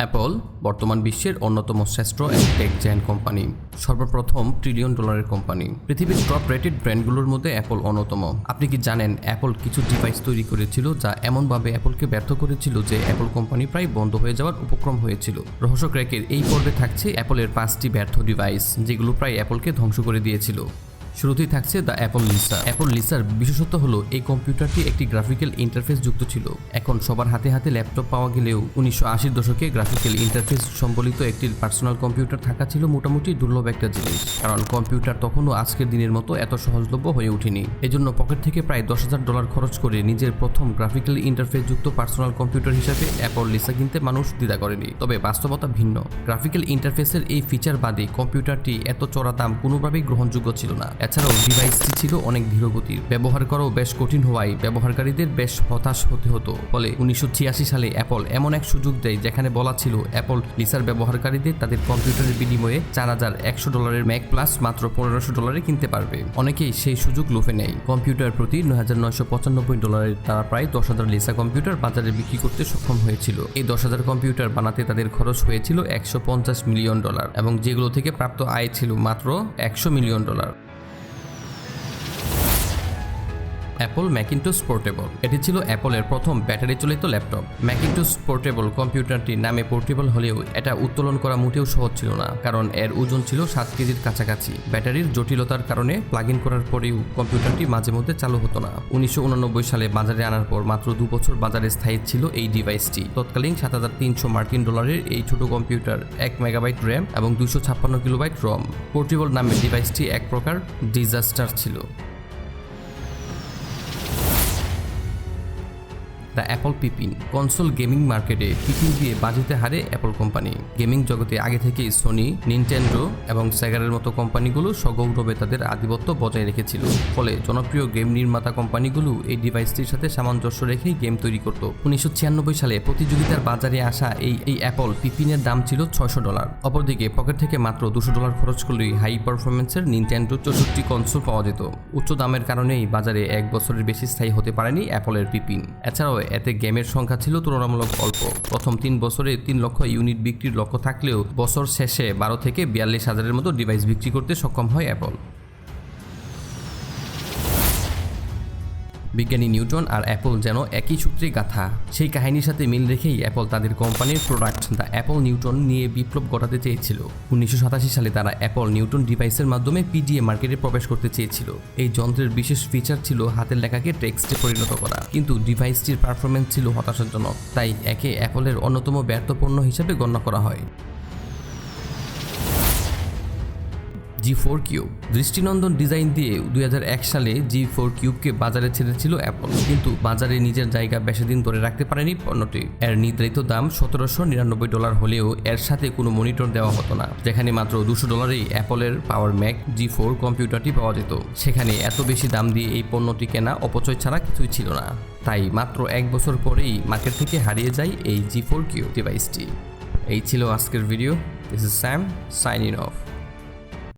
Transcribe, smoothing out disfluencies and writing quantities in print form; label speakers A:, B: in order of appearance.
A: Apple বর্তমান বিশ্বের অন্যতম শ্রেষ্ঠ টেক জায়ান্ট কোম্পানি, সর্বপ্রথম $1 ট্রিলিয়ন কোম্পানি। পৃথিবীর টপ রেটেড ব্র্যান্ডগুলোর মধ্যে অ্যাপল অন্যতম। আপনি কি জানেন অ্যাপল কিছু ডিভাইস তৈরি করেছিল যা এমনভাবে অ্যাপলকে ব্যর্থ করেছিল যে অ্যাপল কোম্পানি প্রায় বন্ধ হয়ে যাওয়ার উপক্রম হয়েছিল? রহস্য ক্র্যাকের এই পর্বে থাকছে অ্যাপলের 5টি ব্যর্থ ডিভাইস যেগুলো প্রায় অ্যাপলকে ধ্বংস করে দিয়েছিল। শুরুতেই থাকছে দ্য অ্যাপল লিসা। অ্যাপল লিসার বিশেষত্ব হলো এই কম্পিউটারটি একটি গ্রাফিক্যাল ইন্টারফেস যুক্ত ছিল। এখন সবার হাতে হাতে ল্যাপটপ পাওয়া গেলেও 1980-র দশকে গ্রাফিক্যাল ইন্টারফেস সম্বলিত একটি পার্সোনাল কম্পিউটার থাকা ছিল মোটামুটি দুর্লভ একটা জিনিস, কারণ কম্পিউটার তখনও আজকের দিনের মতো এত সহজলভ্য হয়ে ওঠেনি। এজন্য পকেট থেকে প্রায় $10,000 খরচ করে নিজের প্রথম গ্রাফিক্যাল ইন্টারফেস যুক্ত পার্সোনাল কম্পিউটার হিসাবে অ্যাপল লিসা কিনতে মানুষ দ্বিধা করেনি। তবে বাস্তবতা ভিন্ন। গ্রাফিক্যাল ইন্টারফেসের এই ফিচার বাদে কম্পিউটারটি এত চড়া দাম কোনোভাবেই গ্রহণযোগ্য ছিল না। এছাড়াও ডিভাইসটি ছিল অনেক ধীরগতির, ব্যবহার করাও বেশ কঠিন হওয়ায় ব্যবহারকারীদের বেশ হতাশ হতে হতো। ফলে 1986 সালে অ্যাপল এমন এক সুযোগ দেয় যেখানে বলা ছিল অ্যাপল লিসার ব্যবহারকারীদের তাদের কম্পিউটারের বিনিময়ে $4,100 ম্যাক প্লাস মাত্র $1,500 কিনতে পারবে। অনেকেই সেই সুযোগ লুফে নেয়। কম্পিউটার প্রতি $9,995 তারা প্রায় 10,000 লিসা কম্পিউটার বাজারে বিক্রি করতে সক্ষম হয়েছিল। এই 10,000 কম্পিউটার বানাতে তাদের খরচ হয়েছিল $150 মিলিয়ন, এবং যেগুলো থেকে প্রাপ্ত আয় ছিল মাত্র $100 মিলিয়ন। Apple Macintosh portable. এটি ছিল অ্যাপলের প্রথম ব্যাটারি চালিত ল্যাপটপ। ম্যাকিন্টশ পোর্টেবল কম্পিউটারটি নামে পোর্টেবল হলেও এটা উত্তোলন করা মোটেও সহজ ছিল না, কারণ এর ওজন ছিল 7 কেজির কাছাকাছি। ব্যাটারির জটিলতার কারণে প্লাগ ইন করার পরেও কম্পিউটারটি মাঝে মধ্যে চালু হতো না। 1989 সালে বাজারে আনার পর মাত্র 2 বছর বাজারে স্থায়ী ছিল এই ডিভাইসটি। তৎকালীন $7,300 এই ছোট কম্পিউটার 1 মেগাবাইট র্যাম এবং 256 কিলোবাইট রম। পোর্টেবল নামে ডিভাইসটি এক প্রকার ডিজাস্টার ছিল। The Apple পিপিন। কনসোল গেমিং মার্কেটে পিপিন দিয়ে বাজিতে হারে অ্যাপল কোম্পানি। গেমিং জগতে আগে থেকেই সোনি, নিনটেন্ডো এবং সেগারের মতো কোম্পানিগুলো সগৌরবে তাদের আধিপত্য বজায় রেখেছিল। ফলে জনপ্রিয় গেম নির্মাতা কোম্পানিগুলো এই ডিভাইসটির সাথে সামঞ্জস্য রেখেই গেম তৈরি করত। 1996 সালে প্রতিযোগিতার বাজারে আসা এই অ্যাপল পিপিনের দাম ছিল $600। অপরদিকে পকেট থেকে মাত্র $200 খরচ করলেই হাই পারফরমেন্সের নিনটেন্ডো 64 কনসোল পাওয়া যেত। উচ্চ দামের কারণেই বাজারে 1 বছরের বেশি স্থায়ী হতে পারেনি অ্যাপলের পিপিন। এছাড়াও এতে গেমের সংখ্যা ছিল তুলনামূলক অল্প। প্রথম 3 বছরে 3 লক্ষ ইউনিট বিক্রির লক্ষ্য থাকলেও বছর শেষে 12 থেকে 42,000-এর মতো ডিভাইস বিক্রি করতে সক্ষম হয় অ্যাপল। বিজ্ঞানী নিউটন আর অ্যাপল যেন একই সূত্রে গাঁথা। সেই কাহিনীর সাথে মিল রেখেই অ্যাপল তাদের কোম্পানির প্রোডাক্ট দ্য অ্যাপল নিউটন নিয়ে বিপ্লব ঘটাতে চেয়েছিল। 1987 সালে তারা অ্যাপল নিউটন ডিভাইসের মাধ্যমে পিডিএ মার্কেটে প্রবেশ করতে চেয়েছিল। এই যন্ত্রের বিশেষ ফিচার ছিল হাতের লেখাকে টেক্সটে পরিণত করা, কিন্তু ডিভাইসটির পারফরমেন্স ছিল হতাশাজনক। তাই একে অ্যাপলের অন্যতম ব্যর্থ পণ্য হিসেবে গণ্য করা হয়। G4 cube. দৃষ্টিনন্দন ডিজাইন দিয়ে 2001 সালে G4 কিউবকে বাজারে ছেড়েছিল অ্যাপল, কিন্তু বাজারে নিজের জায়গা বেশি দিন ধরে রাখতে পারেনি পণ্যটি। এর নির্ধারিত দাম $1,799 হলেও এর সাথে কোনো মনিটর দেওয়া হতো না। যেখানে মাত্র $200 অ্যাপলের পাওয়ার ম্যাক G4 কম্পিউটারটি পাওয়া যেত, সেখানে এত বেশি দাম দিয়ে এই পণ্যটি কেনা অপচয় ছাড়া কিছুই ছিল না। তাই মাত্র 1 বছর পরেই মার্কেট থেকে হারিয়ে যায় এই G4 কিউব ডিভাইসটি। এই ছিল আজকের video. This is Sam signing off.